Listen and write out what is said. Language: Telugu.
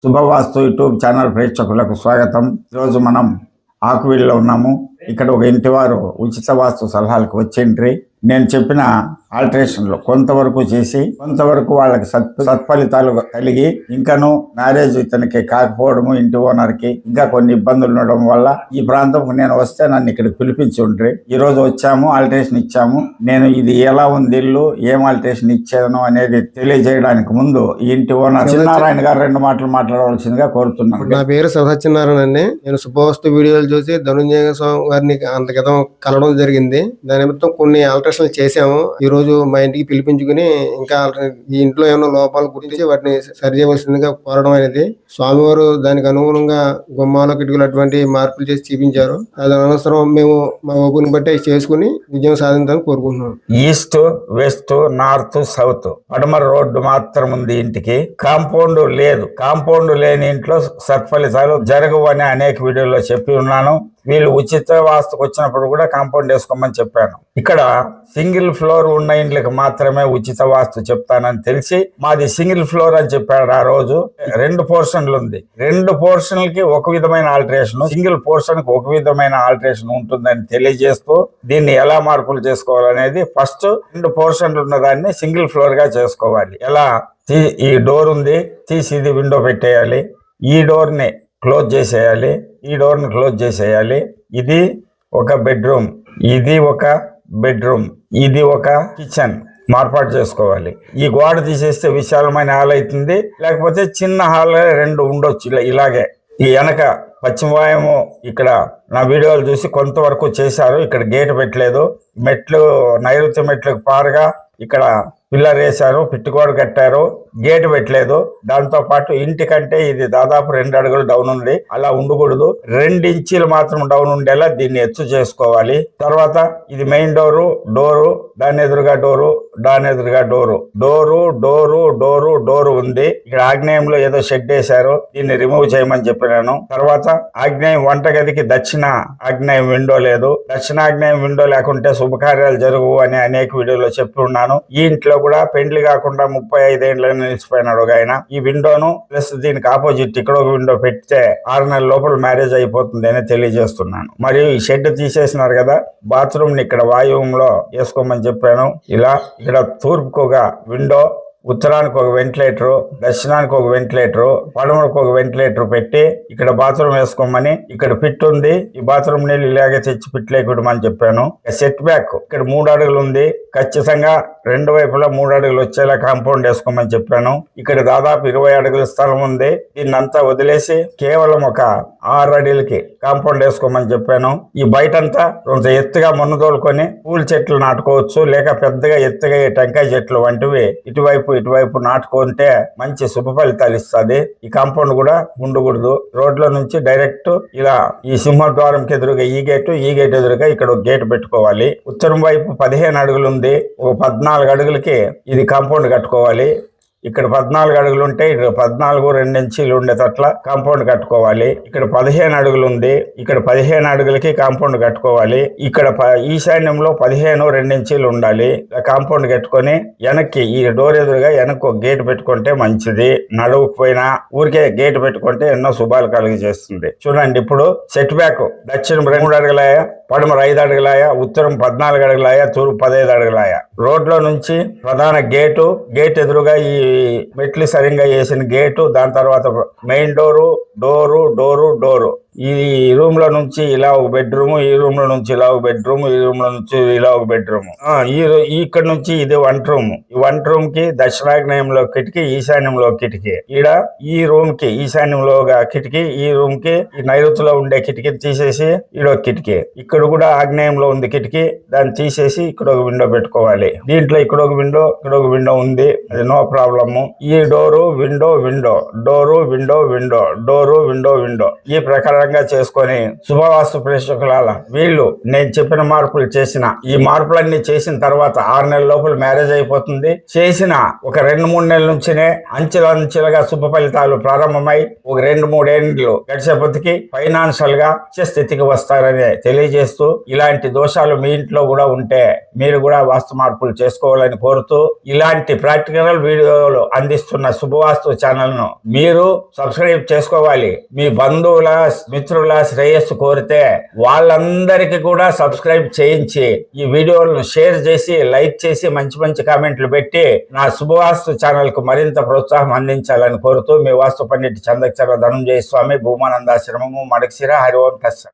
శుభవాస్తు యూట్యూబ్ ఛానల్ ప్రేక్షకులకు స్వాగతం. ఈరోజు మనం ఆకువీడులో ఉన్నాము. ఇక్కడ ఒక ఇంటి వారు ఉచిత వాస్తు సలహాలకు వచ్చిండ్రి. నేను చెప్పిన ఆల్టరేషన్లో కొంతవరకు చేసి కొంతవరకు వాళ్ళకి సత్ఫలితాలు కలిగి ఇంకాను మ్యారేజ్ ఇతనికి కాకపోవడము, ఇంటి ఓనర్కి ఇంకా కొన్ని ఇబ్బందులు ఉండడం వల్ల ఈ ప్రాంతంకు నేను వస్తే నన్ను ఇక్కడ పిలిపించి ఉండ్రి. ఈ రోజు వచ్చాము, ఆల్టరేషన్ ఇచ్చాము. నేను ఇది ఎలా ఉంది ఇల్లు, ఏం ఆల్టరేషన్ ఇచ్చాను అనేది తెలియజేయడానికి ముందు ఈ ఇంటి ఓనర్ సత్యనారాయణ గారు 2 మాటలు మాట్లాడవలసిందిగా కోరుతున్నాను. నా పేరు సత్యనారాయణ అండి. నేను శుభవాస్తు వీడియోలు చూసి ధనుంజయ స్వామి గారిని అంత క్రితం కలవడం జరిగింది. దాని నిమిత్తం కొన్ని ఆల్టరేషన్లు చేసాము. ఈ రోజు మా ఇంటికి పిలిపించుకుని ఇంకా ఈ ఇంట్లో ఏమైనా లోపాలు గురించి వాటిని సరి చేయవలసిందిగా కోరడం అనేది, స్వామివారు దానికి అనుగుణంగా గుమ్మాలు కిటికీలు అటువంటి మార్పులు చేసి చూపించారు. అది అనవసరం మేము మా ఓపుని బట్టి చేసుకుని విజయం సాధించాలని కోరుకుంటున్నాం. ఈస్ట్, వెస్ట్, నార్త్, సౌత్ పడమర రోడ్డు మాత్రం ఉంది ఇంటికి. కాంపౌండ్ లేదు. కాంపౌండ్ లేని ఇంట్లో సత్ఫలితాలు జరగవు అని అనేక వీడియోలో చెప్పి ఉన్నాను. వీళ్ళు ఉచిత వాస్తుకు వచ్చినప్పుడు కూడా కాంపౌండ్ వేసుకోమని చెప్పాను. ఇక్కడ సింగిల్ ఫ్లోర్ ఉన్న ఇంట్లకి మాత్రమే ఉచిత వాస్తు చెప్తానని తెలిసి మాది సింగిల్ ఫ్లోర్ అని చెప్పాడు. ఆ రోజు 2 పోర్షన్లు ఉంది. 2 పోర్షన్లకి ఒక విధమైన ఆల్టరేషన్, సింగిల్ పోర్షన్ కి ఒక విధమైన ఆల్టరేషన్ ఉంటుందని తెలియజేస్తూ దీన్ని ఎలా మార్పులు చేసుకోవాలనేది ఫస్ట్ 2 పోర్షన్లు ఉన్న దాన్ని సింగిల్ ఫ్లోర్ గా చేసుకోవాలి. ఎలా, ఈ డోర్ ఉంది, తీసి ఇది విండో పెట్టేయాలి. ఈ డోర్ ని క్లోజ్ చేసేయాలి. ఈ డోర్ ని క్లోజ్ చేసేయాలి. ఇది ఒక బెడ్రూమ్, ఇది ఒక బెడ్రూమ్, ఇది ఒక కిచెన్ మార్పాటు చేసుకోవాలి. ఈ గోడ తీసేస్తే విశాలమైన హాల్ అవుతుంది. లేకపోతే చిన్న హాల్ 2 ఉండొచ్చు. ఇలాగే ఈ వెనక పశ్చిమ వాయము ఇక్కడ నా వీడియోలు చూసి కొంతవరకు చేశారు. ఇక్కడ గేట్ పెట్టలేదు. మెట్లు నైరుతి మెట్లకు పారుగా ఇక్కడ పిల్లర్ వేశారు, పిట్టుకోడ కట్టారు, గేట్ పెట్టలేదు. దాంతో పాటు ఇంటికంటే ఇది దాదాపు 2 అడుగులు డౌన్ ఉంది. అలా ఉండకూడదు. 2 ఇంచీలు మాత్రం డౌన్ ఉండేలా దీన్ని ఎత్తు చేసుకోవాలి. తర్వాత ఇది మెయిన్ డోరు, దాని ఎదురుగా డోరు, దాని ఎదురుగా డోరు ఉంది. ఇక్కడ ఆగ్నేయంలో ఏదో షెడ్ వేశారు, దీన్ని రిమూవ్ చేయమని చెప్పినాను. తర్వాత ఆగ్నేయం వంటగదికి దక్షిణ ఆగ్నేయం విండో లేదు. దక్షిణాగ్నేయం విండో లేకుంటే శుభకార్యాలు జరుగు అని అనేక వీడియోలో చెప్పి ఉన్నాను. ఈ ఇంట్లో కూడా పెండ్లి కాకుండా 35 ఏళ్ళని నిలిచిపోయినాడు ఒక ఆయన. ఈ విండోను ప్లస్ దీనికి ఆపోజిట్ ఇక్కడ ఒక విండో పెడితే 6 నెలల లోపల మ్యారేజ్ అయిపోతుంది అని తెలియజేస్తున్నాను. మరియు ఈ షెడ్ తీసేసినారు కదా, బాత్రూమ్ ని ఇక్కడ వాయువులో వేసుకోమని చెప్పాను. ఇలా ఇక్కడ తూర్పుకు ఒక విండో, ఉత్తరానికి ఒక వెంటిలేటరు, దక్షిణానికి ఒక వెంటిలేటరు, పడమరకు ఒక వెంటిలేటర్ పెట్టి ఇక్కడ బాత్రూమ్ వేసుకోమని, ఇక్కడ పిట్ ఉంది. ఈ బాత్రూమ్ నీళ్ళు ఇలాగే తెచ్చి పిట్లేకూడమని చెప్పాను. సెట్ బ్యాక్ ఇక్కడ 3 అడుగులు ఉంది. ఖచ్చితంగా 2 వైపులా 3 అడుగులు వచ్చేలా కాంపౌండ్ వేసుకోమని చెప్పాను. ఇక్కడ దాదాపు 20 అడుగుల స్థలం ఉంది. దీన్నంతా వదిలేసి కేవలం ఒక 6 అడుగులకి కాంపౌండ్ వేసుకోమని చెప్పాను. ఈ బయటంతా కొంత ఎత్తుగా మొన్నదోలుకొని పూల చెట్లు నాటుకోవచ్చు, లేక పెద్దగా ఎత్తుగా టెంకాయ చెట్లు వంటివి ఇటువైపు నాటుకుంటే మంచి శుభ ఫలితాలు ఇస్తుంది. ఈ కాంపౌండ్ కూడా ఉండకూడదు. రోడ్ల నుంచి డైరెక్ట్ ఇలా ఈ సింహద్వారంకి ఎదురుగా ఈ గేట్ ఎదురుగా ఇక్కడ ఒక గేట్ పెట్టుకోవాలి. ఉత్తరం వైపు 15 అడుగులు ఉంది. ఒక 14 అడుగులకి ఇది కాంపౌండ్ కట్టుకోవాలి. ఇక్కడ 14 అడుగులు ఉంటే ఇక్కడ 14 2 ఇంచీలు ఉండేటట్ల కాంపౌండ్ కట్టుకోవాలి. ఇక్కడ 15 అడుగులు ఉంది. ఇక్కడ 15 అడుగులకి కాంపౌండ్ కట్టుకోవాలి. ఇక్కడ ఈశాన్యంలో 15 2 ఇంచీలు ఉండాలి. కాంపౌండ్ కట్టుకొని వెనక్కి ఈ డోర్ ఎదురుగా వెనక్కి ఒక గేట్ పెట్టుకుంటే మంచిది. నడువుకుపోయినా ఊరికే గేట్ పెట్టుకుంటే ఎన్నో శుభాలు కలిగి చేస్తుంది. చూడండి, ఇప్పుడు సెట్ బ్యాక్ దక్షిణం 3 అడుగులాయ, పడమర 5 అడుగులాయ, ఉత్తరం 14 అడుగులాయ, తూర్పు 15 అడుగులాయ. రోడ్లో నుంచి ప్రధాన గేట్ ఎదురుగా ఈ మెట్లు సరిగ్గా వేసిన గేటు, దాని తర్వాత మెయిన్ డోరు. ఈ రూమ్ లో నుంచి ఇలా ఒక బెడ్రూమ్, ఈ రూమ్ లో నుంచి ఇలా ఒక బెడ్రూమ్, ఈ రూమ్ లో నుంచి ఇలా ఒక బెడ్రూమ్. ఇక్కడ నుంచి ఇది వంట రూమ్. ఈ వంట రూమ్ కి దక్షిణాగ్నేయంలో కిటికీ, ఈశాన్యంలో కిటికీ. ఈడ ఈ రూమ్ కి ఈశాన్యంలో కిటికీ, ఈ రూమ్ కి ఈ నైరుతిలో ఉండే కిటికీ తీసేసి ఈడొక కిటికీ. ఇక్కడ కూడా ఆగ్నేయంలో ఉంది కిటికీ, దాన్ని తీసేసి ఇక్కడ ఒక విండో పెట్టుకోవాలి. దీంట్లో ఇక్కడ ఒక విండో ఉంది, అది నో ప్రాబ్లము. ఈ డోరు విండో, ఈ ప్రకారం ఆధారంగా చేసుకొని శుభవాస్తు ప్రేక్షకులాల వీళ్ళు నేను చెప్పిన మార్పులు చేసిన ఈ మార్పులన్నీ చేసిన తర్వాత 6 నెలల లోపల మ్యారేజ్ అయిపోతుంది. చేసిన ఒక 2-3 నెలల నుంచినే అంచెలుగా శుభ ఫలితాలు ప్రారంభమై ఒక 2-3 ఏళ్ళు గడిచేపటికి ఫైనాన్షియల్ గా స్థితికి వస్తారని తెలియజేస్తూ, ఇలాంటి దోషాలు మీ ఇంట్లో కూడా ఉంటే మీరు కూడా వాస్తు మార్పులు చేసుకోవాలని కోరుతూ, ఇలాంటి ప్రాక్టికల్ వీడియోలు అందిస్తున్న శుభవాస్తు ఛానల్ ను మీరు సబ్స్క్రైబ్ చేసుకోవాలి. మీ బంధువుల మిత్రుల శ్రేయస్సు కోరితే వాళ్ళందరికీ కూడా సబ్స్క్రైబ్ చేయించి ఈ వీడియోలను షేర్ చేసి లైక్ చేసి మంచి మంచి కామెంట్లు పెట్టి నా శుభవాస్తు ఛానల్ కు మరింత ప్రోత్సాహం అందించాలని కోరుతూ మీ వాస్తు పండిట్ చందక్షర ధనంజయ స్వామి, భూమానందాశ్రమము, మడకశిర, హరి ఓం తస్సత్.